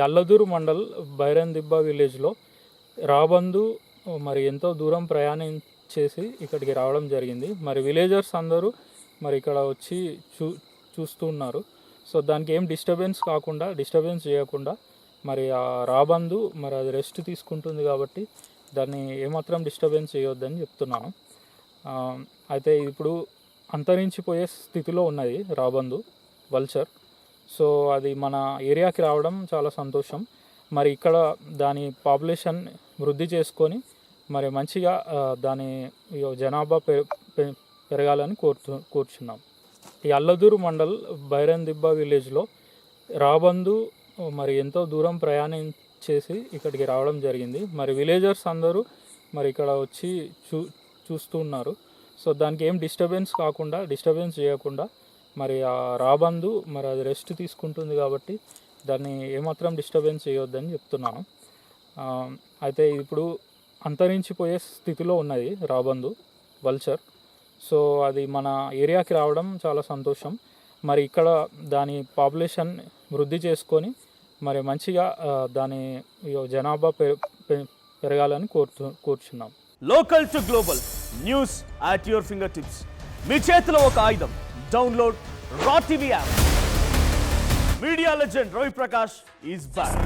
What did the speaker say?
అల్లదూరు మండల్ బైరందిబ్బ విలేజ్లో రాబందు మరి ఎంతో దూరం ప్రయాణం చేసి ఇక్కడికి రావడం జరిగింది. మరి విలేజర్స్ అందరూ మరి ఇక్కడ వచ్చి చూస్తూ ఉన్నారు. సో దానికి ఏం డిస్టర్బెన్స్ చేయకుండా మరి ఆ రాబందు మరి అది రెస్ట్ తీసుకుంటుంది కాబట్టి దాన్ని ఏమాత్రం డిస్టర్బెన్స్ చేయొద్దని చెప్తున్నాను. అయితే ఇప్పుడు అంతరించిపోయే స్థితిలో ఉన్నది రాబందు వల్చర్. సో అది మన ఏరియాకి రావడం చాలా సంతోషం. మరి ఇక్కడ దాని పాపులేషన్ వృద్ధి చేసుకొని మరి మంచిగా దాని జనాభా పెరగాలని కోరుచున్నాం. ఈ అల్లదూరు మండల్ బైరందిబ్బ విలేజ్లో రాబందు మరి ఎంతో దూరం ప్రయాణం చేసి ఇక్కడికి రావడం జరిగింది. మరి విలేజర్స్ అందరూ మరి ఇక్కడ వచ్చి చూస్తూ ఉన్నారు. సో దానికి ఏం డిస్టర్బెన్స్ చేయకుండా మరి ఆ రాబందు మరి అది రెస్ట్ తీసుకుంటుంది కాబట్టి దాన్ని ఏమాత్రం డిస్టర్బెన్స్ చేయొద్దని చెప్తున్నాను. అయితే ఇప్పుడు అంతరించిపోయే స్థితిలో ఉన్నది రాబందు వల్చర్. సో అది మన ఏరియాకి రావడం చాలా సంతోషం. మరి ఇక్కడ దాని పాపులేషన్ వృద్ధి చేసుకొని మరి మంచిగా దాని జనాభా పెరగాలని కోరుచున్నాం. Local to global news at your fingertips. మీ చేతిలో ఒక ఆయుధం. Download Raw TV app. Media legend Ravi Prakash is back.